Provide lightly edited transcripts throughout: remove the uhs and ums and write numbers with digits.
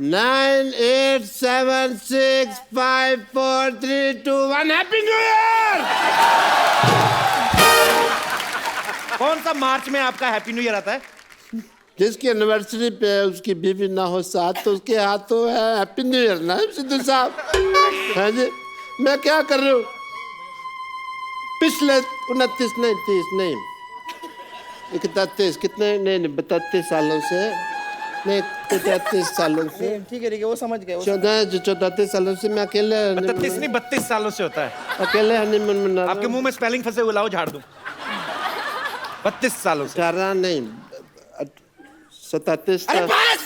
9, 8, 7, 6, 5, 4, 3, 2, 1. Happy new year. कौन सा मार्च में आपका हैप्पी न्यू ईयर आता है? जिसकी एनिवर्सरी पे उसकी बीवी ना हो साथ तो उसके हाथों है हैप्पी न्यू ईयर ना सिद्धू साहब। हाँ जी, मैं क्या कर रहा हूँ? पिछले 29 नहीं 30 नहीं 31 कितने नहीं 32 सालों से नहीं 33 सालों से ठीक है वो समझ गए। 34 सालों से मैं अकेले 32 नहीं 32 सालों से होता है। अकेले हनीमून मना रहा आपके मुंह में स्पेलिंग फंसे हुए, लाओ झाड़ दूं। 32 सालों से। 18 नहीं 37 अरे बस!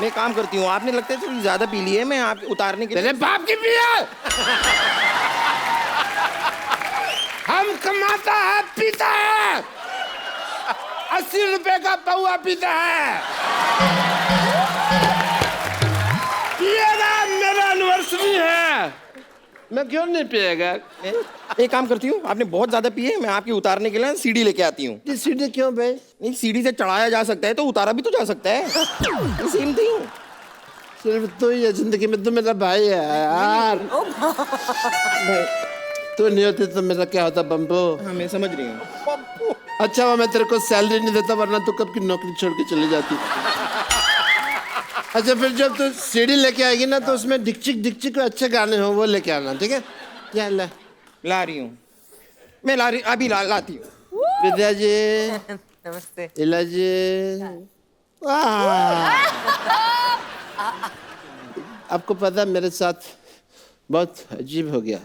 मैं काम करती हूँ, आपने लगता है थोड़ी ज्यादा पी ली है, मैं आप उतारने के लिए। तेरे बाप की पिया। हम कमाता है पीता है, 80 रुपए का पौआ पीता है। पिएगा, मेरा एनिवर्सरी है। मैं क्यों नहीं पिएगा? एक काम करती हूँ, आपने बहुत ज्यादा पी है, मैं आपकी उतारने के लिए सीढ़ी लेके आती हूँ। ये सीढ़ी क्यों भाई? नहीं, सीढ़ी से चढ़ाया जा सकता है तो उतारा भी तो जा सकता है। Same thing. सिर्फ तू ही है जिंदगी में, तू मेरा भाई है यार। तू नहीं होती तो मेरा क्या होता बम्बो? हाँ मैं समझ रही हूँ। अच्छा वो मैं तेरे को सैलरी नहीं देता वरना तू कब की नौकरी छोड़ के चली जाती। अच्छा फिर जब तू सीढ़ी लेके आएगी ना तो उसमें डिक्चिक डिक्चिक अच्छे गाने हो वो लेके आना, ठीक है? क्या ला रही हूँ मैं, अभी लाती हूँ। विद्या जी नमस्ते। इला जी आपको पता मेरे साथ बहुत अजीब हो गया।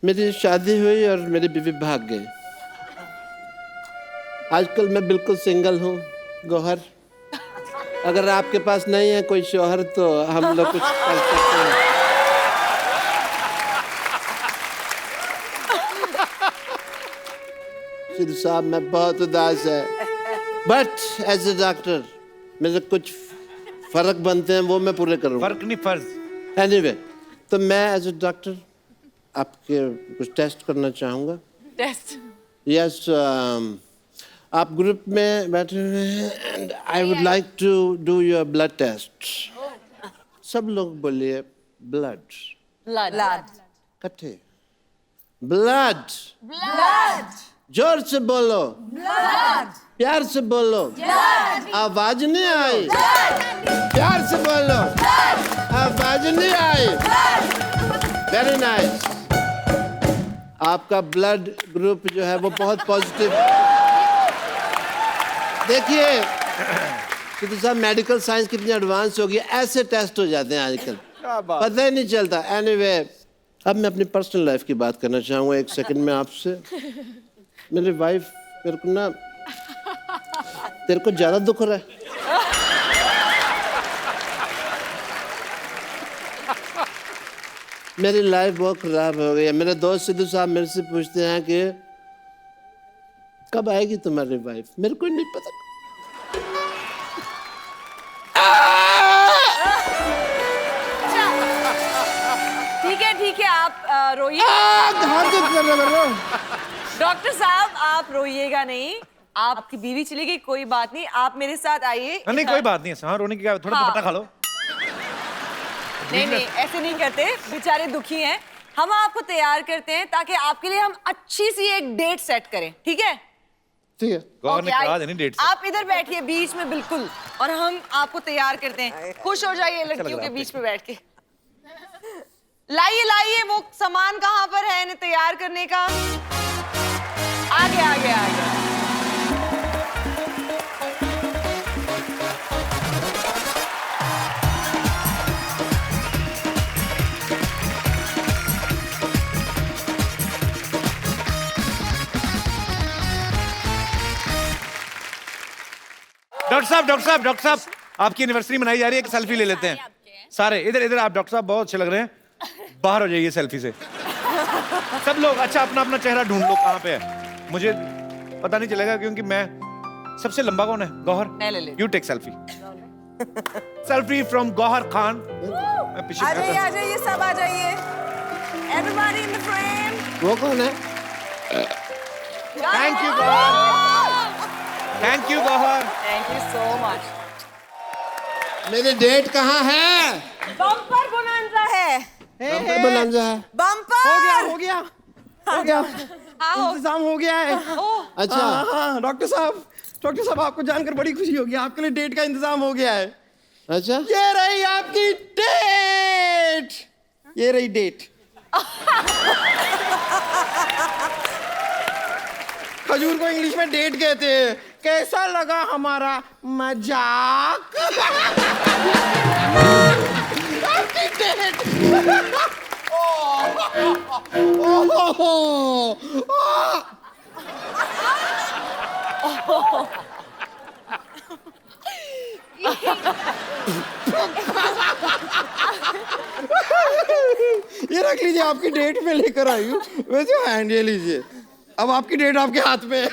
मेरी शादी हुई और मेरी बीवी भाग गई। आजकल मैं बिल्कुल सिंगल हूँ गौहर। अगर आपके पास नहीं है कोई शौहर तो हम लोग कुछ कर सकते हैं। सिद्धू साहब मैं बहुत उदास है, बट एज ए डॉक्टर मेरे कुछ फर्क बनते हैं वो मैं पूरे करूँगा। फर्क नहीं फर्ज। एनीवे तो मैं एज ए डॉक्टर आपके कुछ टेस्ट करना चाहूँगा। टेस्ट? यस आप ग्रुप में बैठे हुए हैं and I would like to do your blood test. सब लोग बोलिए ब्लड। ब्लड। इकट्ठे ब्लड। ब्लड। जोर से बोलो, ब्लड। प्यार से बोलो, आवाज नहीं आई। प्यार से बोलो, आवाज नहीं आई। Very nice. आपका ब्लड ग्रुप जो है वो बहुत पॉजिटिव। देखिए सिद्धू साहब मेडिकल साइंस कितनी एडवांस हो गई, ऐसे टेस्ट हो जाते हैं आजकल, पता ही नहीं चलता। एनीवे अब मैं अपनी पर्सनल लाइफ की बात करना चाहूँगा एक सेकंड में आपसे। मेरी वाइफ मेरे को ना, तेरे को ज्यादा दुख हो रहा है? मेरी लाइफ बहुत खराब हो गई है। मेरे दोस्त सिद्धू साहब मेरे से पूछते हैं कि कब आएगी तुम्हारी वाइफ? मेरे को नहीं पता। ठीक है आप रोइए। डॉक्टर साहब आप रोइएगा नहीं, आपकी बीवी चली गई कोई बात नहीं, आप मेरे साथ आइए। नहीं कोई बात नहीं है, हाँ रोने की क्या, थोड़ा दुपट्टा खा लो। नहीं ऐसे नहीं करते, बेचारे दुखी हैं। हम आपको तैयार करते हैं ताकि आपके लिए हम अच्छी सी एक डेट सेट करें, ठीक है? ठीक है। गौर ने कहा नहीं डेट से। आप इधर बैठिए बीच में बिल्कुल, और हम आपको तैयार करते हैं। खुश हो जाइए लड़कियों के बीच में बैठ के। लाइए वो सामान कहाँ पर है इन्हें तैयार करने का? आगे। डॉक्टर साहब आपकी एनिवर्सरी मनाई जा रही है, एक सेल्फी ले लेते हैं सारे। इधर आप डॉक्टर साहब बहुत अच्छे लग रहे हैं, बाहर हो जाइए सेल्फी से सब लोग। अच्छा अपना अपना चेहरा ढूंढ लो कहाँ पे है, मुझे पता नहीं चलेगा क्योंकि मैं सबसे लंबा कौन है? Gauhar, you take selfie. Selfie from Gauhar Khan. आ जाइए सब आ जाइए। Everybody in the frame. वो कौन है? Thank you Gauhar, thank you Gauhar. Thank you so much. मेरी डेट कहाँ है? बम्पर बोनांजा है। बम्पर बोनांजा है। बम्पर। हो गया इंतजाम हो गया है। अच्छा। हाँ डॉक्टर साहब आपको जानकर बड़ी खुशी होगी, आपके लिए डेट का इंतजाम हो गया है। अच्छा। ये रही आपकी डेट, ये रही डेट। खजूर को इंग्लिश में डेट कहते हैं। कैसा लगा हमारा मजाक? आपकी डेट। ये रख लीजिए, आपकी डेट में लेकर आई हूँ। वैसे हैंड ये लीजिए, अब आपकी डेट आपके हाथ में है।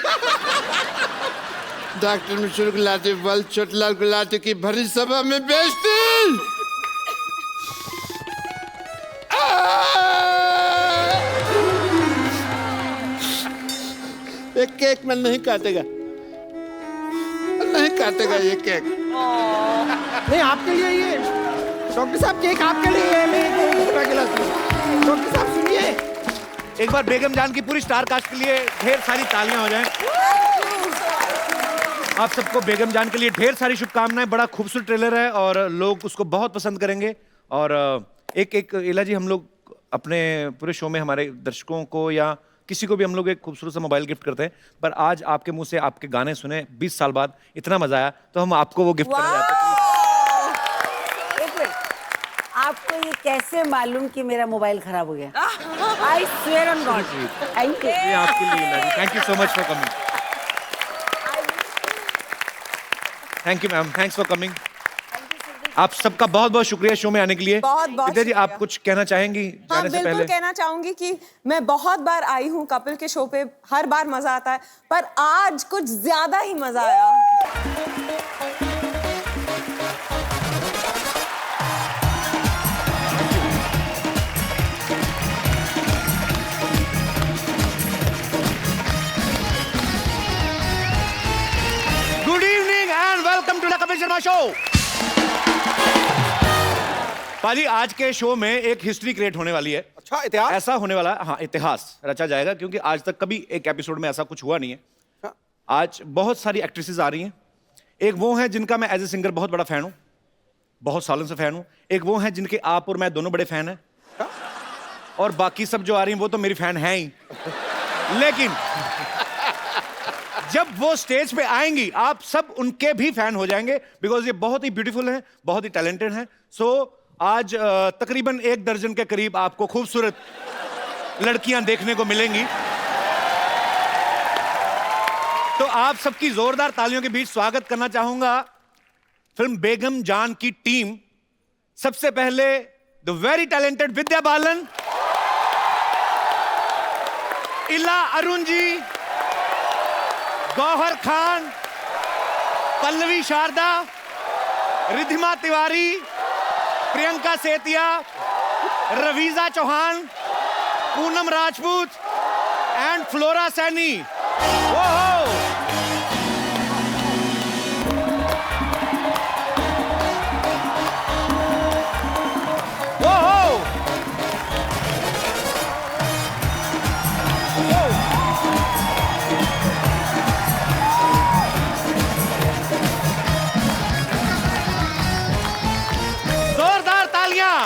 डॉक्टर मिश्र गुलाटी बल छोटलाल गुलाटी की भरी सभा में बेइज्जती। ये केक में नहीं काटेगा, नहीं काटेगा ये केक। नहीं आपके लिए ये डॉक्टर साहब, केक आपके लिए है। मैं एक गिलास लूं। डॉक्टर साहब सुनिए, एक बार बेगम जान की पूरी स्टार कास्ट के लिए ढेर सारी तालियां हो जाएं। आप सबको बेगम जान के लिए ढेर सारी शुभकामनाएं। बड़ा खूबसूरत ट्रेलर है और लोग उसको बहुत पसंद करेंगे। और एक इला जी, हम लोग अपने पूरे शो में हमारे दर्शकों को या किसी को भी हम लोग एक खूबसूरत सा मोबाइल गिफ्ट करते हैं, पर आज आपके मुंह से आपके गाने सुने 20 साल बाद, इतना मजा आया तो हम आपको वो गिफ्ट करना चाहते हैं। एक मिनट, आपको ये कैसे मालूम कि मेरा मोबाइल खराब हो गया? I swear on god. Thank you. ये आपके लिए Ila ji, thank you so much for coming. Thank you ma'am, thanks for coming. आप सबका बहुत बहुत शुक्रिया शो में आने के लिए। बहुत बहुत विद्या जी, आप शुक्रिया। कुछ कहना चाहेंगी हाँ जाने से बिल्कुल पहले? कहना चाहूंगी कि मैं बहुत बार आई हूँ कपिल के शो पे, हर बार मजा आता है, पर आज कुछ ज्यादा ही मजा आया। Good evening and welcome to the Kapil Sharma show. पाजी, आज के शो में एक हिस्ट्री क्रिएट होने वाली है। अच्छा इतिहास। ऐसा होने वाला है, हाँ इतिहास रचा जाएगा, क्योंकि आज तक कभी एक एपिसोड में ऐसा कुछ हुआ नहीं है। आज बहुत सारी एक्ट्रेसेस आ रही हैं। एक वो हैं जिनका मैं एज ए सिंगर बहुत बड़ा फैन हूँ, बहुत सालों से फैन हूँ। एक वो हैं जिनके आप और मैं दोनों बड़े फैन हैं। और बाकी सब जो आ रही हैं वो तो मेरी फैन हैं ही। लेकिन जब वो स्टेज पे आएंगी आप सब उनके भी फैन हो जाएंगे, बिकॉज ये बहुत ही ब्यूटीफुल हैं, बहुत ही टैलेंटेड हैं। सो आज तकरीबन 1 दर्जन के करीब आपको खूबसूरत लड़कियां देखने को मिलेंगी। तो आप सबकी जोरदार तालियों के बीच स्वागत करना चाहूंगा फिल्म बेगम जान की टीम। सबसे पहले the very talented Vidya Balan, इला अरुण जी, गौहर खान, पल्लवी शारदा, रिधिमा तिवारी, प्रियंका सेतिया, रवीजा चौहान, पूनम राजपूत एंड फ्लोरा सैनी। ओहो! ओहो! जोरदार तालियां।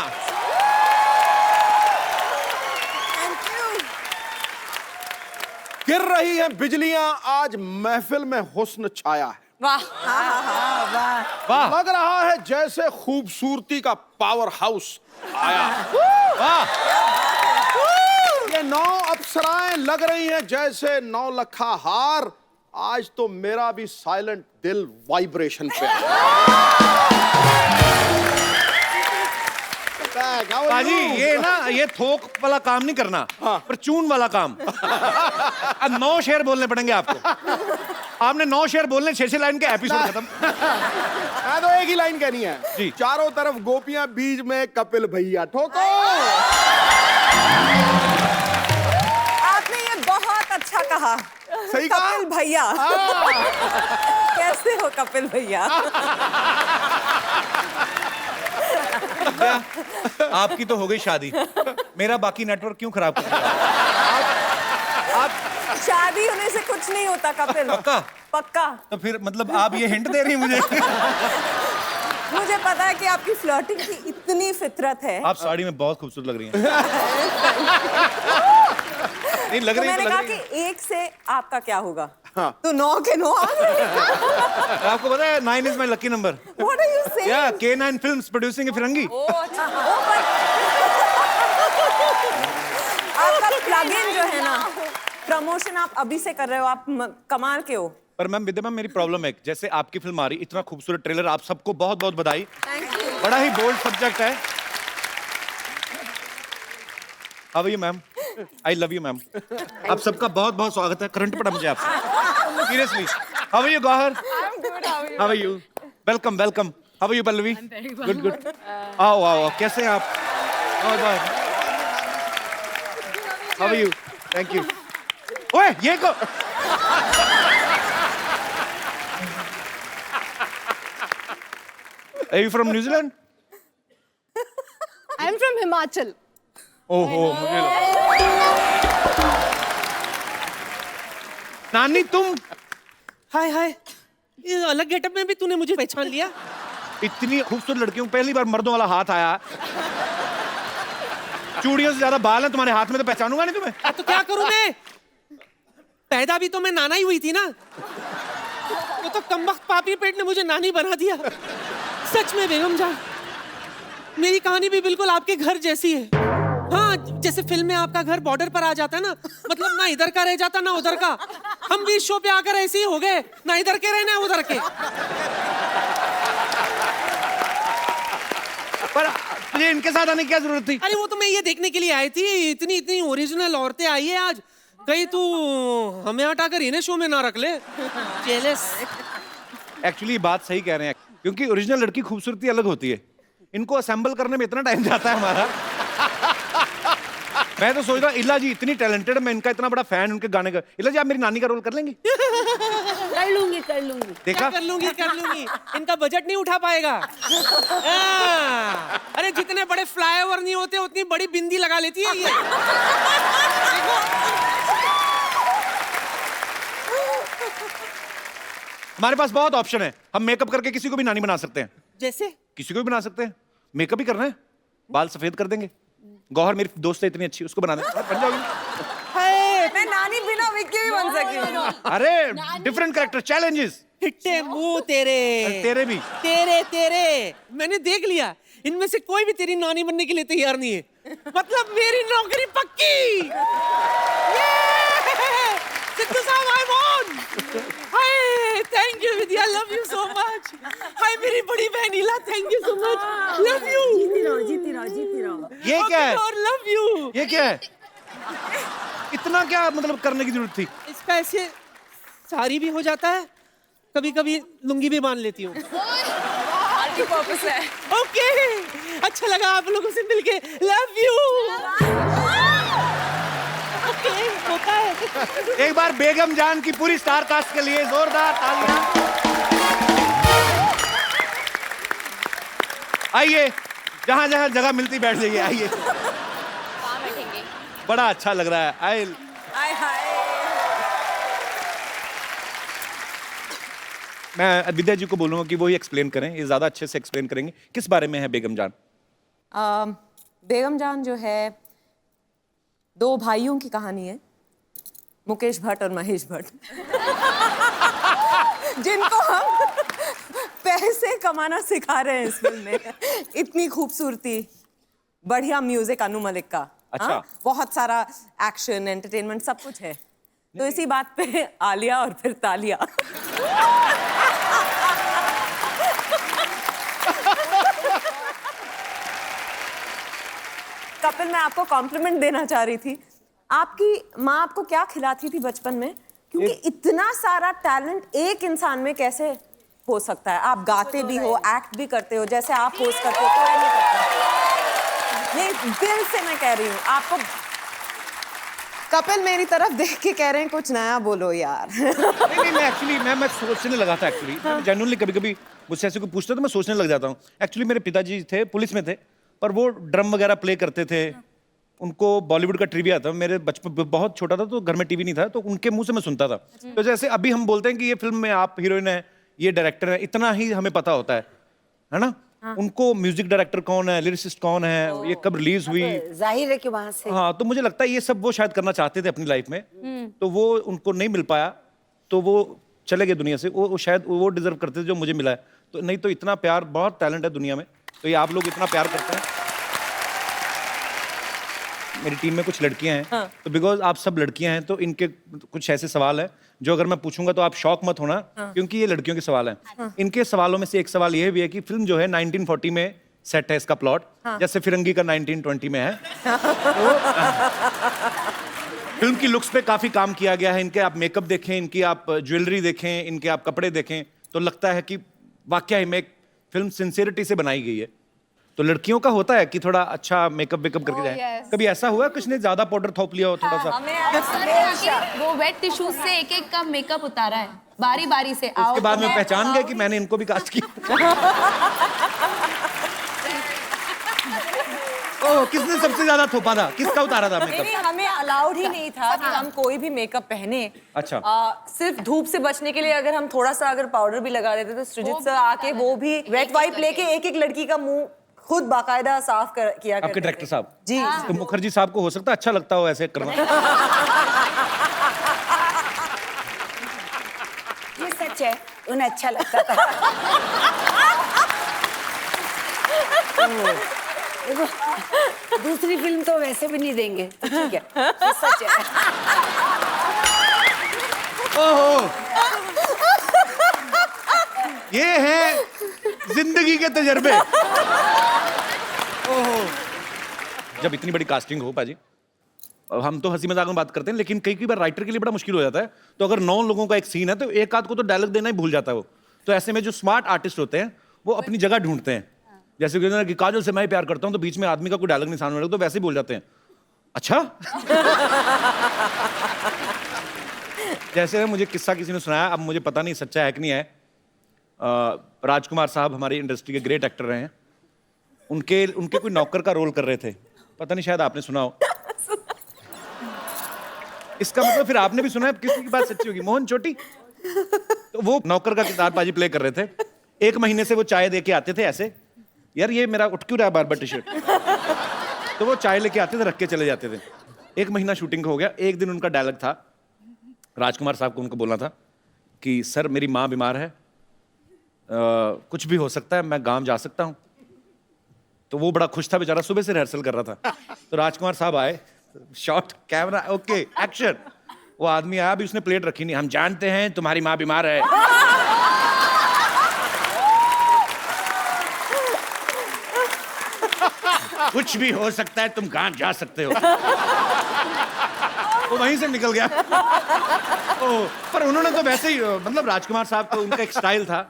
गिर रही हैं बिजलियां, आज महफिल में हुस्न छाया है। वाह। वाह लग रहा है जैसे खूबसूरती का पावर हाउस आया। वाह! ये 9 अप्सराएं लग रही हैं जैसे 9 लखा हार। आज तो मेरा भी साइलेंट दिल वाइब्रेशन पे पाजी, ये ना ये थोक वाला काम नहीं करना, पर चून वाला काम। अब 9 शेर बोलने पड़ेंगे आपको। आपने 9 शेर बोलने, 6 लाइन के एपिसोड खत्म। मैं तो एक ही लाइन कहनी है जी। चारों तरफ गोपियां, बीच में कपिल भैया ठोको। आपने ये बहुत अच्छा कहा। सही कहा? कपिल भैया। कैसे हो कपिल भैया? आपकी तो हो गई शादी, मेरा बाकी नेटवर्क क्यों खराब कर दिया? शादी होने से कुछ नहीं होता कपिल। पक्का? पक्का। तो फिर मतलब आप ये हिंट दे रही हैं मुझे? मुझे पता है कि आपकी फ्लर्टिंग की इतनी फितरत है। आप साड़ी में बहुत खूबसूरत लग रही हैं। नहीं लग तो रही है, मैंने तो कहा लग रही है। कि 1 से आपका क्या होगा? हाँ। तो 9 के 9 आ गए। आपको पता है 9 is my lucky number. What are you saying? या K9 फिल्म्स प्रोड्यूसिंग ए फिरंगी। आपका प्लग-इन जो है ना, प्रमोशन आप अभी से कर रहे हो, आप कमाल के हो। पर मैम विद्या मैम, मेरी प्रॉब्लम है, जैसे आपकी फिल्म आ रही, इतना खूबसूरत ट्रेलर, आप सबको बहुत बहुत बधाई। बड़ा ही बोल्ड सब्जेक्ट है। How are you ma'am? I love you ma'am. आप सबका बहुत बहुत स्वागत है। करंट पड़ा मुझे आपसे, seriously. How are you Gauhar? How are you? Welcome welcome. How are you Pallavi? Good good. आओ आओ, कैसे हैं आप? बहुत बहुत। How are you? Thank you. ओए ये को Are you from New Zealand? I'm from Himachal. ओहो, मुझे नानी तुम हाय हाय, ये अलग गेटअप में भी तूने मुझे पहचान लिया? इतनी खूबसूरत लड़कियों पहली बार मर्दों वाला हाथ आया। चूड़ियों से ज्यादा बाल हैं तुम्हारे हाथ में, तो पहचानूंगा नहीं तुम्हें। तो क्या करूं मैं? पैदा भी तो मैं नाना ही हुई थी ना। वो तो कमबख्त पापी पेट ने मुझे नानी बना दिया। सच में बेगम जान, मेरी कहानी भी बिल्कुल आपके घर जैसी है। हाँ, जैसे फिल्म में आपका घर बॉर्डर पर आ जाता है ना, मतलब ना इधर का रह जाता ना उधर का। हम भी इस शो पे आकर ऐसे ही हो गए, ना इधर के रहे ना उधर के। पर तुझे इनके साथ आने की क्या जरूरत थी? अरे वो तो मैं ये देखने के लिए आई थी, इतनी इतनी ओरिजिनल औरतें आई है आज। कहीं तू हमें हटाकर इन्हें शो में ना रख ले। जेलस। एक्चुअली बात सही कह रहे हैं, क्योंकि ओरिजिनल लड़की खूबसूरती अलग होती है। इनको असेंबल करने में इतना टाइम जाता है हमारा। मैं तो सोच रहा हूँ इला जी इतनी टैलेंटेड, मैं इनका इतना बड़ा फैन उनके गाने का। इला जी आप मेरी नानी का रोल कर लेंगी? कर लूंगी कर लूंगी। देखा? कर लूंगी कर लूंगी। इनका बजट नहीं उठा पाएगा। अरे जितने बड़े फ्लाईओवर नहीं होते उतनी बड़ी बिंदी लगा लेती है ये। हमारे पास बहुत ऑप्शन है, हम मेकअप करके किसी को भी नानी बना सकते हैं। जैसे किसी को भी बना सकते हैं, मेकअप ही करना है, बाल सफेद कर देंगे। गौहर मेरी दोस्त है इतनी अच्छी, उसको बना देंगे, बन जाओगी। मैं नानी बिना विग के भी बन सकती हूँ। अरे डिफरेंट कैरेक्टर, चैलेंजेस। हिट्टे मुंह तेरे। तेरे भी। तेरे मैंने देख लिया, इनमें से कोई भी तेरी नानी बनने के लिए तैयार नहीं है। मतलब मेरी नौकरी पक्की। सिद्धू साहब, I won. Hi, thank you Vidya, love you so much. Hi मेरी बड़ी बहन Ila, thank you so much, love you. जीती रहो। ये क्या है? और लव यू। ये क्या है? इतना क्या मतलब करने की जरूरत थी? इसका ऐसे साड़ी भी हो जाता है, कभी कभी लुंगी भी बांध लेती हूँ। मल्टीपर्पस है। ओके, अच्छा लगा आप लोगों से मिलके, लव यू। ओके, होता है। एक बार बेगम जान की पूरी स्टार कास्ट के लिए जोरदार तालियां। आइए, जहां जहां जगह मिलती बैठ जाइए, आइए। बड़ा अच्छा लग रहा है। हाय हाय। मैं विद्या जी को बोलूंगा कि वो ही एक्सप्लेन करें, ये ज्यादा अच्छे से एक्सप्लेन करेंगे। किस बारे में है बेगम जान? बेगम जान जो है, 2 भाइयों की कहानी है, मुकेश भट्ट और महेश भट्ट, जिनको हम पैसे कमाना सिखा रहे हैं इस फिल्म में। इतनी खूबसूरती, बढ़िया म्यूजिक अनु मलिक का। अच्छा। हाँ? बहुत सारा एक्शन, एंटरटेनमेंट, सब कुछ है। तो इसी बात पे आलिया और फिर तालिया। कपिल, मैं आपको कॉम्प्लीमेंट देना चाह रही थी। आपकी माँ आपको क्या खिलाती थी बचपन में? क्योंकि इतना सारा टैलेंट एक इंसान में कैसे हो सकता है? आप गाते भी हो, एक्ट भी करते हो, जैसे आप होस्ट करते हो, कोई नहीं करता। नहीं, दिल से मैं कह रही हूँ, आपको कपिल मेरी तरफ देख के कह रहे हैं कुछ नया बोलो यार। नहीं मैं एक्चुअली मैं सोचने लगा था एक्चुअली, जेन्युइनली कभी कभी मुझसे ऐसे कोई पूछता तो मैं सोचने लग जाता हूँ। एक्चुअली मेरे पिताजी थे, पुलिस में थे, पर वो ड्रम वगैरह प्ले करते थे। उनको बॉलीवुड का ट्रिविया था। मेरे बचपन बहुत छोटा था तो घर में टीवी नहीं था, तो उनके मुंह से मैं सुनता था। तो जैसे अभी हम बोलते हैं कि ये फिल्म में आप हीरोइन है, ये डायरेक्टर है, इतना ही हमें पता होता है ना? उनको म्यूजिक डायरेक्टर कौन है, लिरिसिस्ट कौन है, ये कब रिलीज हुई, जाहिर है कि वहां से। हाँ, तो मुझे लगता है ये सब वो शायद करना चाहते थे अपनी लाइफ में, तो वो उनको नहीं मिल पाया, तो वो चले गए दुनिया से। वो शायद वो डिजर्व करते थे जो मुझे मिला है। तो नहीं तो इतना प्यार, बहुत टैलेंट है दुनिया में, तो ये आप लोग इतना प्यार करते हैं। मेरी टीम में कुछ लड़कियां हैं, तो बिकॉज आप सब लड़कियां हैं तो इनके कुछ ऐसे सवाल हैं जो अगर मैं पूछूंगा तो आप शॉक मत होना, क्योंकि ये लड़कियों के सवाल हैं। इनके सवालों में से एक सवाल ये भी है कि फिल्म जो है 1940 में सेट है इसका प्लॉट, जैसे फिरंगी का 1920 में है। तो फिल्म की लुक्स पे काफी काम किया गया है। इनके आप मेकअप देखें, इनकी आप ज्वेलरी देखें, इनके आप कपड़े देखें, तो लगता है कि वाकई में एक फिल्म सिंसियरिटी से बनाई गई है। तो लड़कियों का होता है कि थोड़ा अच्छा मेकअप वेकअप करके जाए। कभी ऐसा हुआ कुछ ने ज्यादा पाउडर थोप लिया हो थोड़ा सा? हमें वो वेट टिश्यूज से एक एक का मेकअप उतारा है बारी बारी से। उसके बाद में पहचान गए कि मैंने इनको भी कास्ट किया। ओह, किसने सबसे ज्यादा थोपा था, किसका उतारा था मेकअप? नहीं, हमें अलाउड ही नहीं था कि हम कोई भी मेकअप पहने। अच्छा। सिर्फ धूप से बचने के लिए अगर हम थोड़ा सा अगर पाउडर भी लगा देते तो सृजित सर आके वो भी वेट वाइप लेके एक एक लड़की का मुंह खुद बाकायदा साफ किया करते आपके डायरेक्टर साहब जी। तो मुखर्जी साहब को हो सकता है अच्छा लगता हो ऐसे करना। ये सच है, उन्हें अच्छा लगता था। देखो, दूसरी फिल्म तो वैसे भी नहीं देंगे, तो ठीक है, ये सच है। ओहो, ये है जिंदगी के तजर्बे। ओहो, जब इतनी बड़ी कास्टिंग हो पाजी, हम तो हंसी मजाक में बात करते हैं, लेकिन कई बार राइटर के लिए बड़ा मुश्किल हो जाता है। तो अगर 9 लोगों का एक सीन है तो एक आध को तो डायलॉग देना ही भूल जाता है वो। तो ऐसे में जो स्मार्ट आर्टिस्ट होते हैं वो अपनी जगह ढूंढते हैं। जैसे कि काजल से मैं प्यार करता हूं, तो बीच में आदमी का कोई डायलॉग नहीं सामने वाले को, तो वैसे ही बोल जाते हैं अच्छा। जैसे मुझे किस्सा किसी ने सुनाया, अब मुझे पता नहीं सच्चा है कि नहीं है। राजकुमार साहब हमारी इंडस्ट्री के ग्रेट एक्टर रहे हैं। उनके कोई नौकर का रोल कर रहे थे, पता नहीं शायद आपने सुना हो। इसका मतलब फिर आपने भी सुना है, किसी की बात सच्ची होगी। मोहन चोटी, तो वो नौकर का किरदार बाजी प्ले कर रहे थे। 1 महीने से वो चाय दे के आते थे ऐसे, यार ये मेरा उठ क्यों रहा है बार-बार टी शर्ट। तो वो चाय लेके आते थे, रख के चले जाते थे। 1 महीना शूटिंग हो गया। एक दिन उनका डायलॉग था, राजकुमार साहब को उनको बोलना था कि सर मेरी माँ बीमार है, कुछ भी हो सकता है, मैं गांव जा सकता हूँ। तो वो बड़ा खुश था बेचारा, सुबह से रिहर्सल कर रहा था। तो राजकुमार साहब आए, शॉट कैमरा ओके एक्शन। वो आदमी आया, अभी उसने प्लेट रखी नहीं। हम जानते हैं तुम्हारी माँ बीमार है। कुछ भी हो सकता है, तुम गांव जा सकते हो। वो वहीं से निकल गया। पर उन्होंने तो वैसे ही, मतलब राजकुमार साहब को उनका एक स्टाइल था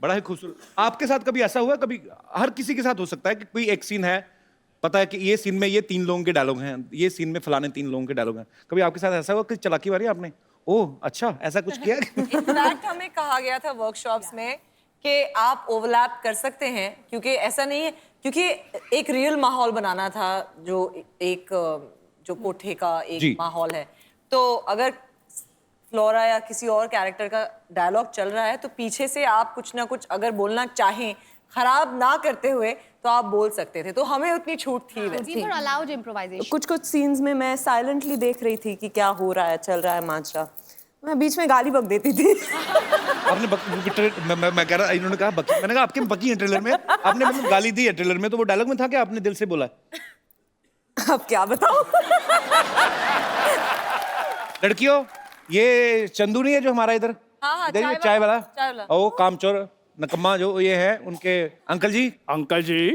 बड़ा ही खूबसूरत। आपके साथ कभी ऐसा हुआ? कभी हर किसी के साथ हो सकता है कि कोई एक सीन है, पता है कि ये सीन में ये 3 लोगों के डायलॉग हैं, ये सीन में फलाने 3 लोगों के डायलॉग हैं। कभी आपके साथ ऐसा हुआ कि चलाकी मारी आपने? ओह अच्छा, ऐसा कुछ किया? इनफैक्ट हमें कहा गया था वर्कशॉप्स में कि आप ओवरलैप कर सकते हैं, क्योंकि ऐसा नहीं है, क्योंकि एक रियल माहौल बनाना था, जो कोठे का एक माहौल है। तो अगर फ्लोरा या किसी और कैरेक्टर का डायलॉग चल रहा है तो पीछे से आप कुछ ना कुछ अगर बोलना चाहें, खराब ना करते हुए, तो आप बोल सकते थे। तो हमें उतनी छूट थी वैसे। Allowed improvisation. कुछ सीन्स में मैं साइलेंटली देख रही थी कि क्या हो रहा है, चल रहा है माजरा। मैं बीच में गाली बक देती थी। आपने मैं कह रहा, इन्होंने कहा बकी, मैंने कहा आपके बकी है ट्रेलर में, आपने मतलब गाली दी है ट्रेलर में, तो वो डायलॉग में था कि आपने दिल से बोला? अब क्या बताऊं? लड़कियों, ये चंदू नहीं है जो हमारा इधर हाँ, चाय वाला, ओ कामचोर नकम्मा जो ये है, उनके अंकल जी। अंकल जी,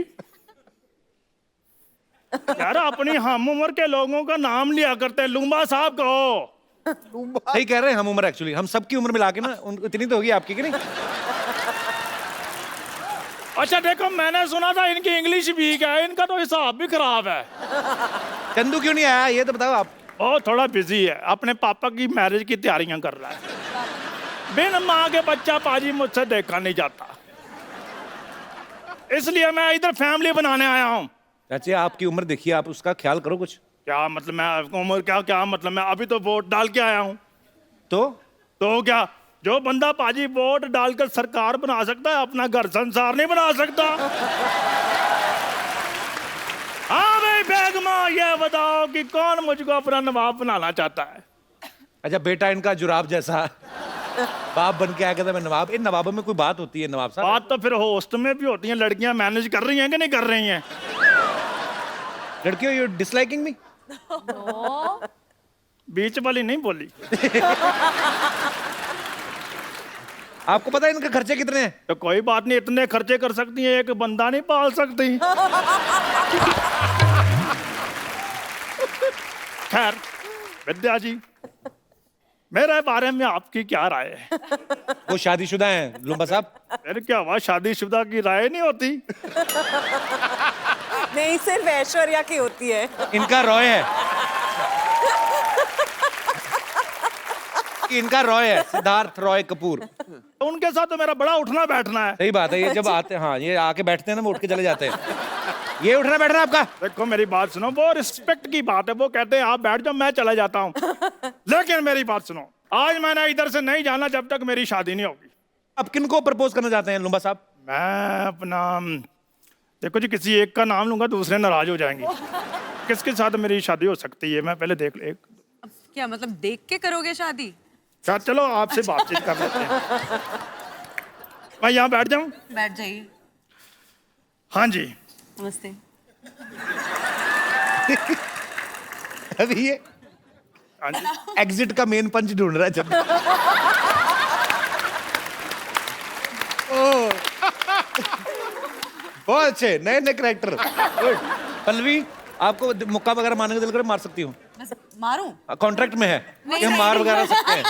यार अपनी हम उम्र के लोगों का नाम लिया करते हैं, लुम्बा साहब कहो। सही कह रहे हैं, हम उम्र एक्चुअली हम सबकी उम्र मिला के ना इतनी तो होगी आपकी कि नहीं? अच्छा देखो, मैंने सुना था इनकी इंग्लिश वीक है, इनका तो हिसाब भी खराब है। चंदू क्यों नहीं आया ये तो बताओ आप। वो थोड़ा बिजी है, अपने पापा की मैरिज की तैयारियां कर रहा है। बिन माँ के बच्चा पाजी मुझसे देखा नहीं जाता, इसलिए मैं इधर फैमिली बनाने आया हूँ। चाची आपकी उम्र देखिए, आप उसका ख्याल करो कुछ। क्या मतलब मैं उम्र क्या मतलब मैं अभी तो वोट डाल के आया हूँ। तो क्या जो बंदा पाजी वोट डालकर सरकार बना सकता है, अपना घर संसार नहीं बना सकता। हाँ भाई बेगमा, ये बताओ कि कौन मुझको अपना नवाब बनाना चाहता है? अच्छा बेटा इनका जुराब जैसा बाप बन के आया था मैं नवाब। इन नवाबों में कोई बात होती है नवाब साहब? बात तो फिर होस्ट में भी होती है, लड़कियां मैनेज कर रही हैं कि नहीं कर रही हैं? लड़कियों यू डिसलाइकिंग मी? बीच वाली नहीं बोली। आपको पता है इनके खर्चे कितने हैं? तो कोई बात नहीं, इतने खर्चे कर सकती हैं, एक बंदा नहीं पाल सकती। खैर विद्या जी, मेरे बारे में आपकी क्या राय है? वो शादीशुदा हैं लुम्बा साहब। फिर क्या हुआ, शादीशुदा की राय नहीं होती? नहीं, सिर्फ ऐश्वर्या की होती है। इनका रॉय है, इनका रॉय है, सिद्धार्थ रॉय कपूर। उनके साथ तो मेरा बड़ा उठना बैठना है। सही बात है, ये जब आते हाँ ये आके बैठते हैं ना, वो उठ के चले जाते हैं। ये उठना बैठना आपका? देखो मेरी बात सुनो, वो रिस्पेक्ट की बात है, वो कहते हैं आप बैठ जाओ मैं चला जाता हूँ। लेकिन मेरी बात सुनो, आज मैंने इधर से नहीं जाना जब तक मेरी शादी नहीं होगी। अब किनको प्रपोज करना चाहते हैं लुम्बा साहब? मैं अपना देखो जी, किसी एक का नाम लूंगा दूसरे नाराज हो जाएंगे। किसके साथ मेरी शादी हो सकती है, मैं पहले देख ले। क्या मतलब देख के करोगे शादी? चलो आपसे बातचीत कर लेते हैं। मैं यहाँ बैठ जाऊँ? बैठ जाइए। हाँ जी। नमस्ते। अभी ये हाँ जी। एग्जिट का मेन पंच ढूंढ रहा है जब। बहुत अच्छे नए नए कैरेक्टर। पल्लवी, आपको मुक्का वगैरह मारने का दिल करे मार सकती हूँ? बस मारूं? कॉन्ट्रैक्ट में है कि हम मार वगैरह सकते हैं।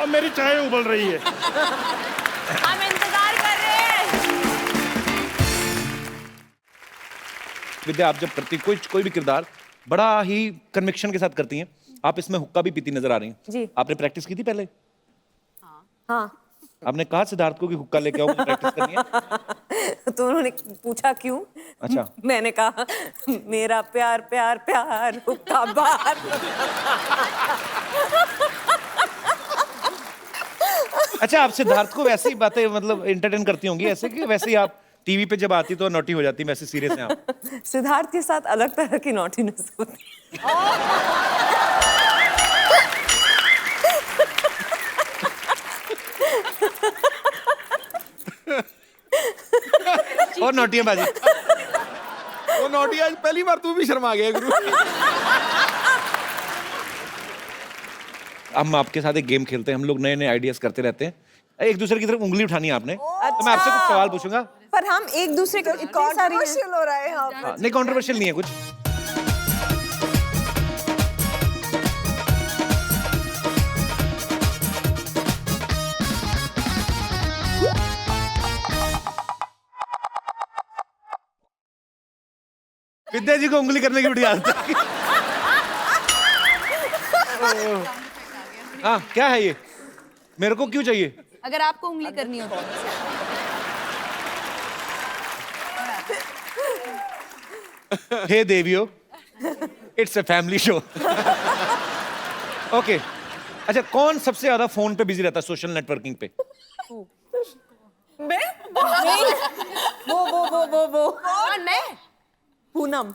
और मेरी चाय उबल रही है। हम इंतजार कर रहे हैं। विद्या, आप जब करती कोई भी किरदार बड़ा ही कन्विक्शन के साथ करती हैं। आप इसमें हुक्का भी पीती नजर आ रही हैं। जी। आपने प्रैक्टिस की थी पहले? हाँ। आपने कहा सिद्धार्थ को कि हुक्का लेके आओ, मुझे प्रैक्टिस करनी है? तो उन्होंने पूछा क्यों? अच्छा। मैंने कहा मेरा प्यार प्यार प्यार हुक्का बार। अच्छा, आप सिद्धार्थ को वैसे ही बातें मतलब एंटरटेन करती होंगी ऐसे, कि वैसे ही आप टीवी पे जब आती तो नॉटी हो जाती, वैसे सीरियस हैं आप? सिद्धार्थ के साथ अलग तरह की नॉटीनेस होती है। और नोटियां बाजी। वो नोटी आज पहली बार तू भी शर्मा गया गुरु। हम आपके साथ एक गेम खेलते हैं, हम लोग नए नए आइडियाज करते रहते हैं। एक दूसरे की तरफ उंगली उठानी है आपने। तो मैं आपसे कुछ सवाल पूछूंगा। पर हम एक दूसरे को कंट्रोवर्शियल हो रहा है यहाँ पे। हाँ, नहीं कंट्रोवर्शियल नहीं है कुछ। विद्या जी को उंगली करने की बड़ी आदत है। हाँ, क्या है ये? मेरे को क्यों चाहिए? अगर आपको उंगली करनी हो तो। हे देवियो, it's a family show. Okay, अच्छा कौन सबसे ज्यादा फोन पे बिजी रहता है सोशल नेटवर्किंग पे? मैं? वो कौन? मैं? पूनम।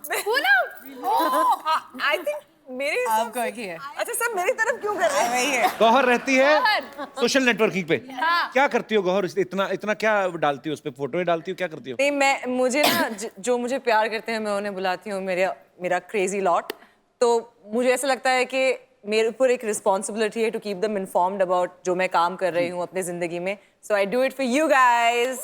आई थिंक मेरे आपको एक ही है। अच्छा सब मेरी तरफ क्यों कर रहे हैं? वही है। गौहर रहती है सोशल नेटवर्किंग पे। क्या करती हो गौहर? इतना इतना क्या डालती हो उस पे? फोटो ही डालती हो, क्या करती हो? नहीं, मुझे ना जो मुझे प्यार करते हैं मैं उन्हें बुलाती हूँ मेरा क्रेजी लॉट। तो मुझे ऐसा लगता है कि मेरे ऊपर एक रिस्पॉन्सिबिलिटी है to keep them informed about जो मैं काम कर रही हूँ अपने जिंदगी में। So I do it for you guys.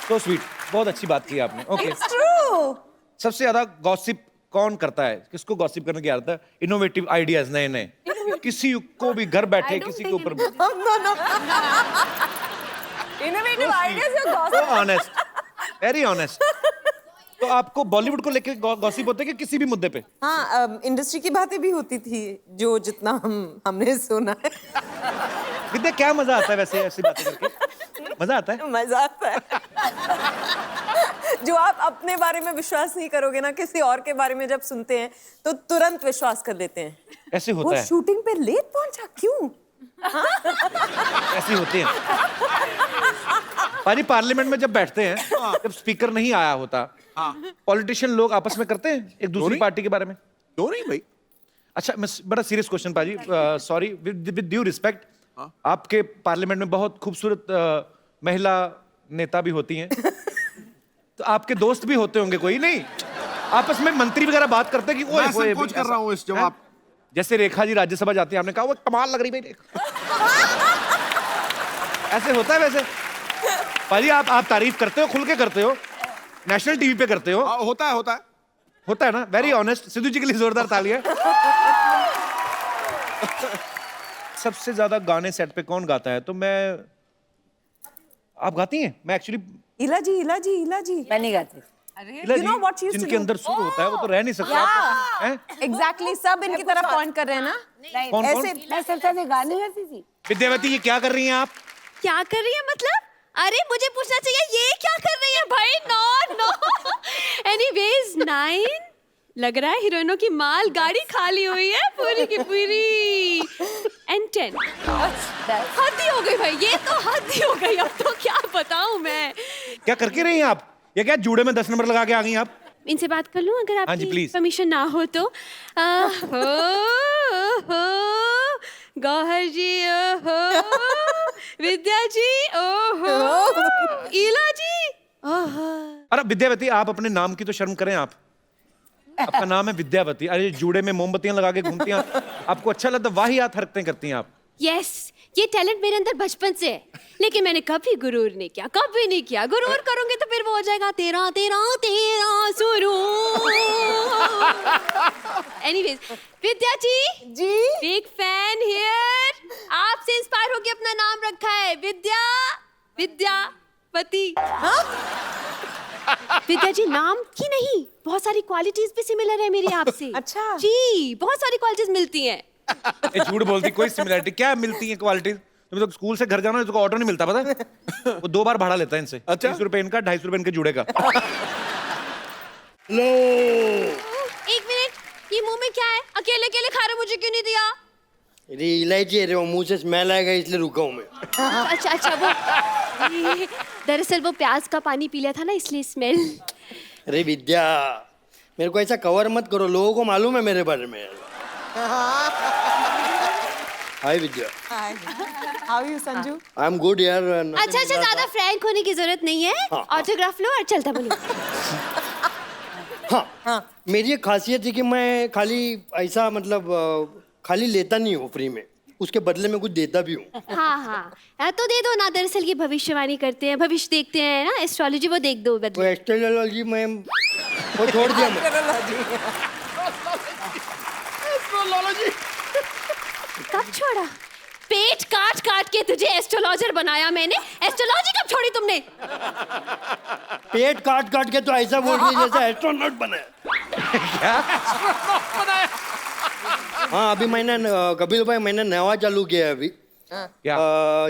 तो स्वीट, बहुत अच्छी बात की आपने। Okay, true. सबसे ज्यादा गॉसिप कौन करता है? किसको गॉसिप करने की आदत है? इनोवेटिव आइडियाज नए नए, किसी को भी घर बैठे किसी के ऊपर। इनोवेटिव आइडियाज और गॉसिप। Honest, very honest. तो आपको बॉलीवुड को लेके गॉसिप होते हैं कि किसी भी मुद्दे पे? हाँ, इंडस्ट्री की बातें भी होती थी जो जितना हमने सुना है। विद्या क्या मजा आता है वैसे ऐसी बातें करके? मजा आता है? मजा आता है। जो आप अपने बारे में विश्वास नहीं करोगे ना, किसी और के बारे में जब सुनते हैं तो तुरंत विश्वास कर लेते हैं। ऐसे वो होता है, शूटिंग पे लेट पहुंचा क्यों? ऐसी होती है। पाजी पार्लियामेंट में जब बैठते हैं, जब स्पीकर नहीं आया होता, पॉलिटिशियन लोग आपस में करते हैं एक दूसरी पार्टी के बारे में? क्यों नहीं भाई? अच्छा, मैं बड़ा सीरियस क्वेश्चन पाजी, सॉरी विद ड्यू रिस्पेक्ट, आपके पार्लियामेंट में बहुत खूबसूरत महिला नेता भी होती हैं, तो आपके दोस्त भी होते होंगे कोई? नहीं, आपस में मंत्री वगैरह बात करते हैं कि ओए मैं ओए संकोच कर रहा हूँ इस जवाब। जैसे रेखा जी राज्यसभा जाती है, आपने कहा वो कमाल लग रही भाई रेखा। ऐसे होता है वैसे? पाजी आप तारीफ करते हो, खुल के करते हो, नेशनल टीवी पे करते हो। होता है होता है होता है ना? Very honest. सिद्धू जी के लिए जोरदार तालियां। सबसे ज्यादा गाने सेट पे कौन गाता है? तो मैं, आप गाती हैं? मैं एक्चुअली इला जी मैं नहीं गाती। You know what she used to जिनके do? अंदर सुर होता है वो तो रह नहीं सकता। हैं? एग्जैक्टली, सब इनकी तरफ पॉइंट कर रहे हैं ना। कौन कौन? ऐसे मैं सबसे ज्यादा गाने गाती थी। विद्यावती, ये क्या कर रही हैं आप? क्या कर रही है मतलब? अरे मुझे पूछना चाहिए ये क्या कर रही है भाई? नो। एनीवेज 9 लग रहा है हीरोइनों की माल गाड़ी खाली हुई है पूरी की पूरी। एंड 10 हद ही हो गई भाई, ये तो हद ही हो गई। अब तो क्या बताऊं मैं। क्या करके रही हैं आप? ये क्या जूड़े में 10 नंबर लगा के आ गई आप? इनसे बात कर लूं अगर हाँ जी, आपकी please. परमिशन ना हो तो? गौहर जी, ओहो, विद्या जी, ओहो, ईला जी, ओहो। अरे विद्यावती, आप अपने नाम की तो शर्म करें आप। आपका नाम है विद्यावती, अरे जूड़े में मोमबत्तियां लगा के घूमती हैं, आपको अच्छा लगता? वाहियात हरकतें करती हैं आप। यस, ये टैलेंट मेरे अंदर बचपन से है, लेकिन मैंने कभी गुरूर नहीं किया, कभी नहीं किया। गुरूर करूंगे तो फिर वो हो जाएगा तेरा तेरा तेरा सुरूर। Anyways, Vidya ji, big fan here. आपसे इंस्पायर होके अपना नाम रखा है विद्यावती। विद्या जी नाम की नहीं, बहुत सारी क्वालिटीज भी सिमिलर है मेरी आपसे। अच्छा जी, बहुत सारी क्वालिटीज मिलती हैं। ये झूठ बोलती, कोई सिमिलरिटी क्या मिलती है क्वालिटीज? तुम्हें तो स्कूल से घर जाना है तो ऑटो नहीं मिलता, पता है? वो 2 बार भाड़ा लेता है इनसे। 30 रुपए इनका, 250 रुपए इनके जुड़े का। लो, एक मिनट, ये मुंह में क्या है? अकेले अकेले खा रहे हो, मुझे क्यों नहीं दिया? अरे इलायची है, वो मुंह से स्मेल आएगा इसलिए रुका हूँ मैं। अच्छा वो दरअसल वो प्याज का पानी पी लिया था ना, इसलिए स्मेल। अरे विद्या, मेरे को ऐसा कवर मत करो, लोगों को मालूम है मेरे बारे में। Hi Vidya. How you Sanju? I am good यार। अच्छा, ज्यादा फ्रैंक होने की जरूरत नहीं है। ऑटोग्राफ लो और चलता बोलो। हाँ, मेरी एक खासियत है कि मैं खाली ऐसा मतलब खाली लेता नहीं हूँ फ्री में, उसके बदले में कुछ देता भी हूँ। हाँ, तो दे दो ना। दरअसल ये भविष्यवाणी करते हैं, भविष्य देखते हैं ना, एस्ट्रोलॉजी, वो देख दो वो बदले। एस्ट्रोलॉजी में वो छोड़ दिया मैं। कब छोड़ा? पेट काट काट के तुझे एस्ट्रोलॉजर बनाया मैंने। एस्ट्रोलॉजी कब छोड़ी तुमने? पेट काट काट के तो ऐसा बोल रही जैसा एस्ट्रोनॉट बना। हाँ, अभी मैंने कपिल भाई, मैंने नया चालू किया है अभी। क्या?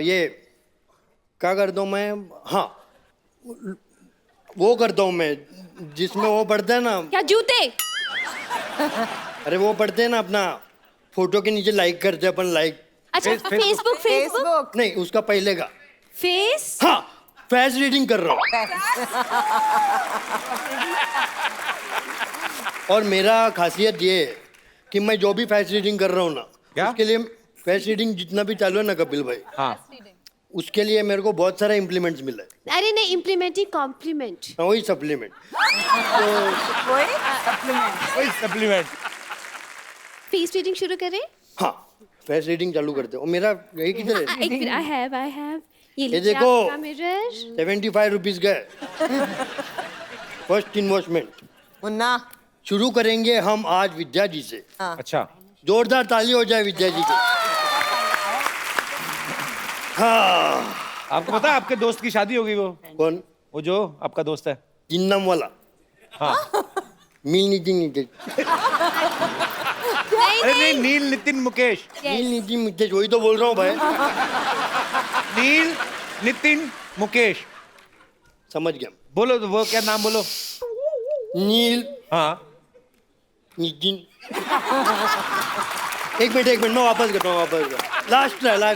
ये क्या करता हूँ मैं? हाँ, वो करता हूँ मैं जिसमें वो पढ़ते हैं ना। क्या जूते? अरे वो पढ़ते हैं ना, अपना फोटो के नीचे लाइक करते हैं अपन, लाइक। अच्छा, फेसबुक नहीं, उसका पहले का फेस। हाँ, फेस रीडिंग कर रहा हूँ। और मेरा खासियत ये है कि मैं जो भी फेस रीडिंग कर रहा हूँ ना, उसके लिए फेस रीडिंग जितना भी चालू है ना कपिल भाई, हाँ, उसके लिए मेरे को बहुत सारा इम्प्लीमेंट्स मिला है। अरे नहीं, इम्प्लीमेंट ही कॉम्प्लीमेंट। वही सप्लीमेंट। वही सप्लीमेंट। फेस रीडिंग शुरू करें? हाँ, फेस रीडिंग चालू करते हो। मेरा यही किधर है? एक मिनट, आई हैव ये देखो, मिरर। 75 रुपीज गए। First investment. मुन्ना, शुरू करेंगे हम आज विद्या जी से। अच्छा, जोरदार ताली हो जाए विद्या जी की। हाँ, आपको पता है आपके दोस्त की शादी होगी? वो कौन? वो जो आपका दोस्त है, जिन्नम वाला। मील नितिन नीतीश। अरे नहीं, नील नितिन मुकेश। नील नितिन नीतीश, वही तो बोल रहा हूँ भाई। नील नितिन मुकेश। समझ गया। बोलो तो, वो क्या नाम बोलो? नील हाँ नितिन। एक मिनट मैं वापस करता हूँ। Last try.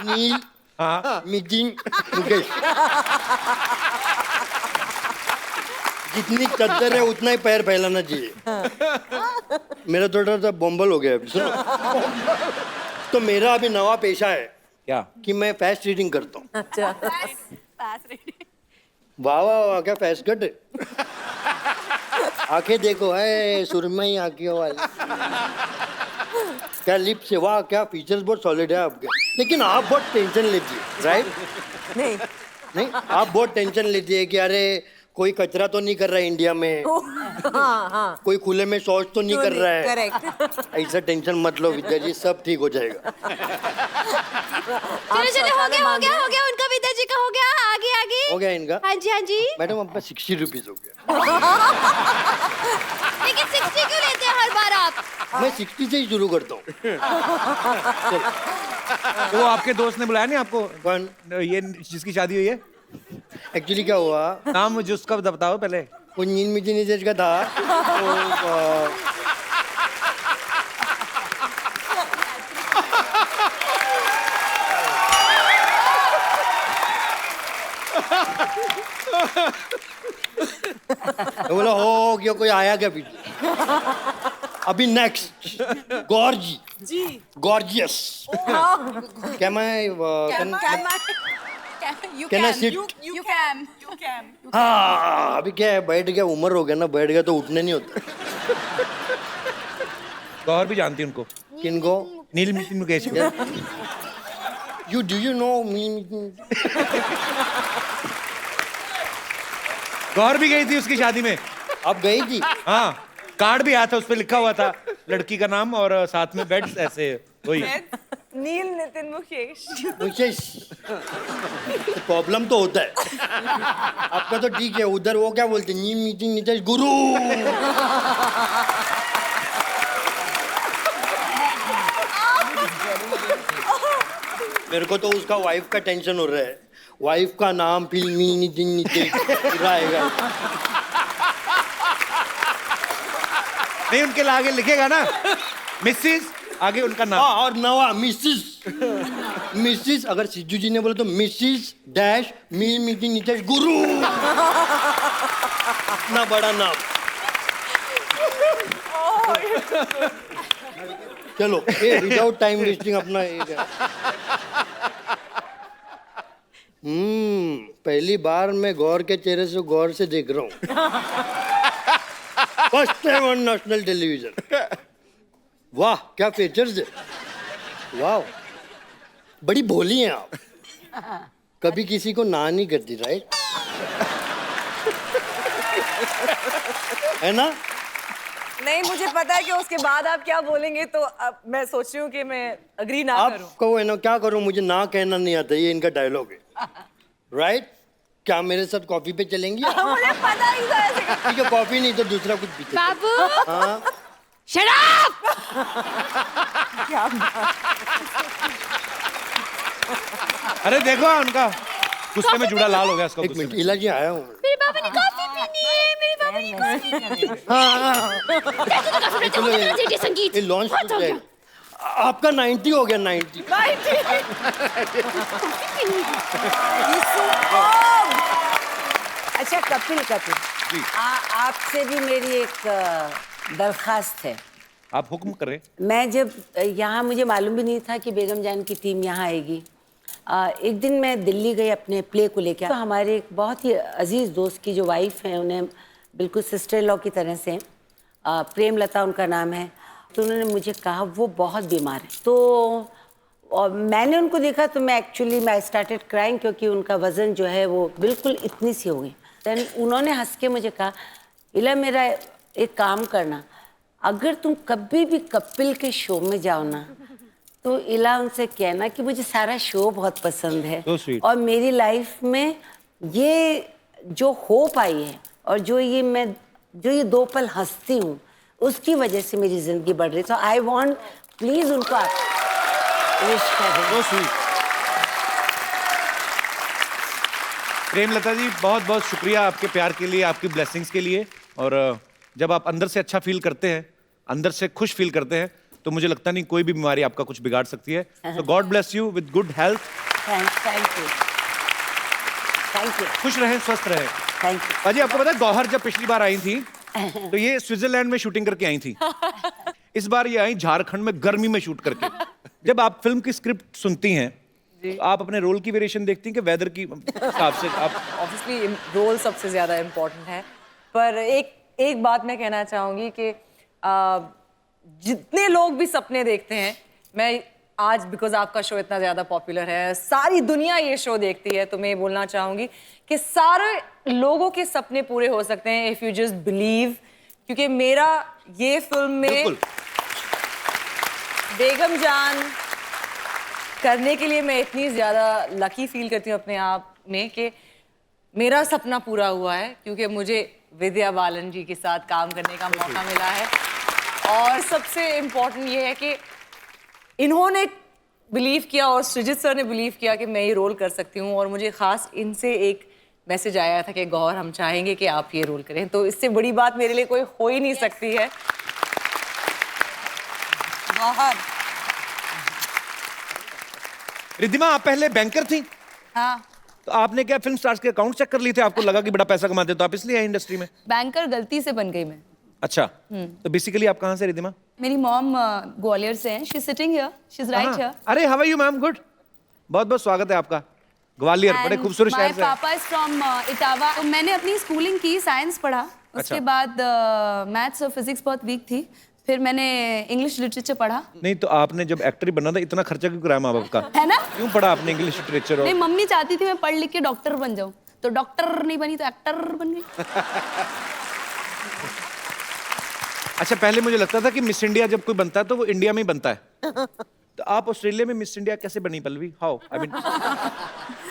नील हाँ नितिन मुकेश। जितनी चद्दर है उतना ही पैर फैलाना चाहिए। मेरा थोड़ा सा बम्बल हो गया अभी, सुनो। तो मेरा अभी नवा पेशा है क्या? कि मैं फास्ट रीडिंग करता हूँ। अच्छा। वाह वाह वाह, क्या फास्ट कट है। आंखें देखो, है सुरमई आंखों वाली। क्या लिप्स है, वाह क्या फीचर्स बहुत सॉलिड है आपके। लेकिन आप बहुत टेंशन लेती है, राइट? नहीं, आप बहुत टेंशन लेती है कि अरे कोई कचरा तो नहीं कर रहा है इंडिया में। हाँ। कोई खुले में शौच तो नहीं कर रहा है। करेक्ट। ऐसा टेंशन मत लो विद्या जी, सब ठीक हो जाएगा। चलो हो गया उनका, विद्या जी का हो गया। आगे हो गया इनका? हाँ जी। मैडम आपका 60 रुपीज हो गया। लेकिन 60 क्यों लेते हैं हर बार आप? मैं 60 से ही शुरू करता हूँ। तो वो आपके दोस्त ने बुलाया नहीं आपको? कौन? ये जिसकी शादी हुई है। एक्चुअली क्या हुआ, नाम मुझे उसका बताओ पहले। वो नील मिटी नीतीश का था। तो बोला हो गया, कोई आया क्या पीछे? अभी नेक्स्ट गॉर्जियस। क्या मैं Can I sit? You can. हाँ, अभी क्या है, बैठ गया, उम्र हो गया ना, बैठ गया तो उठने नहीं होता। गौर भी जानती उनको। किनको? नील Nitin Mukesh. Do you know me? गौर भी गई थी उसकी शादी में। आप गई थी? हाँ, कार्ड भी आया था, उस पे लिखा हुआ था लड़की का नाम और साथ में बेड्स ऐसे वही। नील नितिन मुकेश। विशेष प्रॉब्लम तो होता है। आपका तो ठीक है, उधर वो क्या बोलते हैं, नीम मीटिंग नीतीश गुरु। मेरे को तो उसका वाइफ का टेंशन हो रहा है। वाइफ का नाम फिल्मी नितिन नीतीश रहेगा। नहीं, उनके आगे लिखेगा ना मिसेस, आगे उनका नाम। हाँ, और नवा मिसिस अगर सिद्धू जी ने बोले तो मिसिस डैश मी मीटिंग नीतीश गुरु। इतना बड़ा नाम। चलो ये विदाउट टाइम वेस्टिंग अपना एक है। पहली बार मैं गौर के चेहरे से गौर से देख रहा हूँ। First time on national television. वाह क्या फीचर्स है, वाह बड़ी भोली हैं आप। कभी किसी को ना नहीं करती, राइट? है ना? नहीं, मुझे पता है कि उसके बाद आप क्या बोलेंगे, तो अब मैं सोच रही हूँ कि मैं अग्री ना करूँ। आप कहो है ना, क्या करूँ, मुझे ना कहना नहीं आता, ये इनका डायलॉग है, राइट? क्या मेरे साथ कॉफी पे चलेंगी? मुझे पता ही था ऐसे। ठीक है, कॉफी नहीं तो दूसरा कुछ पीते। बाबू, हाँ शट अप! अरे देखो उनका गुस्से में जुड़ा लाल हो गया उसका। एक मिनट, इलाजी आया हूँ। मेरे बाबा ने कॉफी पीनी है, मेरे बाबा ने कॉफी पीनी है। चलो संगीत ये लॉन्च हो जाएगा। आपका 90 हो गया, 90। अच्छा कपिल आपसे भी मेरी एक दरखास्त है। आप हुक्म करें। मैं जब यहाँ, मुझे मालूम भी नहीं था कि बेगम जान की टीम यहाँ आएगी। एक दिन मैं दिल्ली गई अपने प्ले को लेकर, तो हमारे एक बहुत ही अजीज दोस्त की जो वाइफ है, उन्हें बिल्कुल सिस्टर इन लॉ की तरह से, प्रेमलता उनका नाम है, तो उन्होंने मुझे कहा वो बहुत बीमार है। तो और मैंने उनको देखा तो मैं आई स्टार्टेड क्राइंग, क्योंकि उनका वज़न जो है वो बिल्कुल इतनी सी हो गई। देन उन्होंने हंस के मुझे कहा, इला मेरा एक काम करना, अगर तुम कभी भी कपिल के शो में जाओ ना, तो इला उनसे कहना कि मुझे सारा शो बहुत पसंद है, So sweet. और मेरी लाइफ में ये जो होप आई है और जो ये 2 पल हंसती हूँ उसकी वजह से मेरी जिंदगी बढ़ रही। तो आई वांट प्लीज उनको आप विश करें। So sweet. प्रेमलता जी बहुत बहुत शुक्रिया आपके प्यार के लिए, आपकी ब्लेसिंग्स के लिए। और जब आप अंदर से अच्छा फील करते हैं, अंदर से खुश फील करते हैं, तो मुझे लगता नहीं कोई भी बीमारी आपका कुछ बिगाड़ सकती है। So God bless you with good health. Thank you. खुश रहें, स्वस्थ रहें। Thank you. बाजी आपको पता है गौहर जब पिछली बार आई थी तो ये स्विट्जरलैंड में शूटिंग करके आई थी। इस बार ये आई झारखंड में गर्मी में शूट करके। जब आप फिल्म की स्क्रिप्ट सुनती हैं तो आप अपने रोल की वेरिएशन देखती हैं कि वेदर की हिसाब से आप? ऑब्वियसली रोल सबसे ज्यादा इम्पोर्टेंट है, पर एक बात मैं कहना चाहूंगी कि जितने लोग भी सपने देखते हैं, मैं आज बिकॉज आपका शो इतना ज्यादा पॉपुलर है, सारी दुनिया ये शो देखती है, तो मैं ये बोलना चाहूंगी कि सारे लोगों के सपने पूरे हो सकते हैं इफ यू जस्ट बिलीव। क्योंकि मेरा ये फिल्म में बेगम जान करने के लिए मैं इतनी ज्यादा लकी फील करती हूँ अपने आप में कि मेरा सपना पूरा हुआ है, क्योंकि मुझे विद्या बालन जी के साथ काम करने का मौका मिला है। और सबसे इम्पोर्टेंट ये है कि इन्होंने बिलीव किया और सृजित सर ने बिलीव किया कि मैं ये रोल कर सकती हूँ। और मुझे खास इनसे एक मैसेज आया था कि गौहर हम चाहेंगे कि आप ये रोल करें, तो इससे बड़ी बात मेरे लिए कोई हो ही नहीं सकती है। गौहर। रिद्धिमा आप पहले बैंकर थी? हाँ। तो आपने क्या फिल्म स्टार्स के अकाउंट चेक कर लिए थे? आपको लगा कि बड़ा पैसा कमाते तो आप इसलिए आए इंडस्ट्री में? बैंकर गलती से बन गई मैं। अच्छा, तो बेसिकली आप कहाँ से रिद्धिमा? मेरी मॉम ग्वालियर से हैं। She is sitting here, she is right here. अरे how are you ma'am? Good, बहुत बहुत स्वागत है आपका। ग्वालियर बड़े खूबसूरत शहर से। माय पापा इज फ्रॉम इटावा। तो मैंने अपनी स्कूलिंग की, साइंस पढ़ा, उसके बाद मैथ्स और फिजिक्स बहुत वीक थी, फिर मैंने इंग्लिश लिटरेचर पढ़ा। नहीं तो आपने जब एक्टर ही बनना था इतना खर्चा क्यों कराया माँ बाप का? है ना? क्यों पढ़ा आपने इंग्लिश लिटरेचर? नहीं, मम्मी चाहती थी मैं पढ़ लिख के डॉक्टर बन जाऊं, तो डॉक्टर नहीं बनी तो एक्टर बन गई। अच्छा, पहले मुझे लगता था कि मिस इंडिया जब कोई बनता है तो वो इंडिया में ही बनता है। तो आप ऑस्ट्रेलिया में मिस इंडिया कैसे बनी पल्लवी? हाउ? आई मीन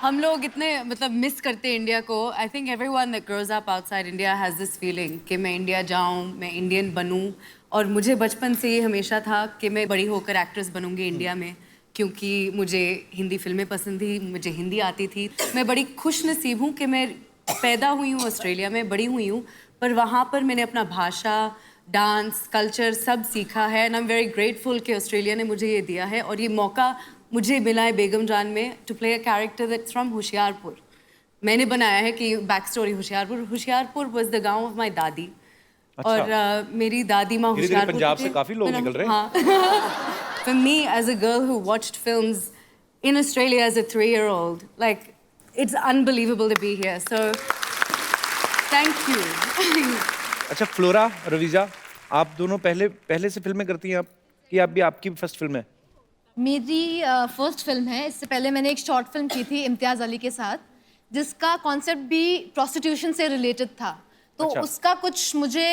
हम लोग इतने मतलब मिस करते हैं इंडिया को। I think everyone that grows up outside India has this feeling कि मैं इंडिया जाऊं, मैं इंडियन बनूं। और मुझे बचपन से ये हमेशा था कि मैं बड़ी होकर एक्ट्रेस बनूंगी इंडिया में, क्योंकि मुझे हिंदी फिल्में पसंद थी, मुझे हिंदी आती थी। मैं बड़ी खुश नसीब हूँ कि मैं पैदा हुई हूँ ऑस्ट्रेलिया में, बड़ी हुई हूँ, पर वहाँ पर मैंने अपना भाषा, डांस, कल्चर सब सीखा है। And I am very grateful कि ऑस्ट्रेलिया ने मुझे ये दिया है और ये मौका मुझे मिला है बेगम जान में to play a character that's from Hoshiarpur. मैंने बनाया है कि back story Hoshiarpur was the gaon of my dadi. अच्छा। और मेरी दादी माँ होशियारपुर पंजाब से काफी लोग निकल रहे हैं। हाँ। For me as a girl who watched films in Australia as a 3-year-old, like it's unbelievable to be here. So thank you. अच्छा, फ्लोरा, रवीजा, आप दोनों पहले से फिल्में करती हैं आप, कि आप भी आपकी फर्स्ट फिल्म है? मेरी फर्स्ट फिल्म है। इससे पहले मैंने एक शॉर्ट फिल्म की थी इम्तियाज़ अली के साथ, जिसका कॉन्सेप्ट भी प्रोस्टिट्यूशन से रिलेटेड था। तो अच्छा। उसका कुछ मुझे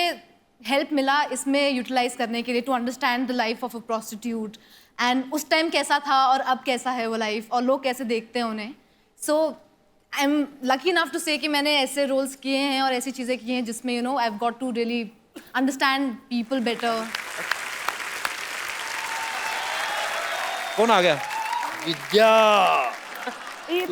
हेल्प मिला इसमें यूटिलाइज करने के लिए, to understand the life of a prostitute and उस टाइम कैसा था और अब कैसा है वो लाइफ और लोग कैसे देखते हैं उन्हें। So I am lucky enough to say कि मैंने ऐसे रोल्स किए हैं और ऐसी चीज़ें की हैं जिसमें you know I have got to really understand people better. कौन आ गया? विद्या। ये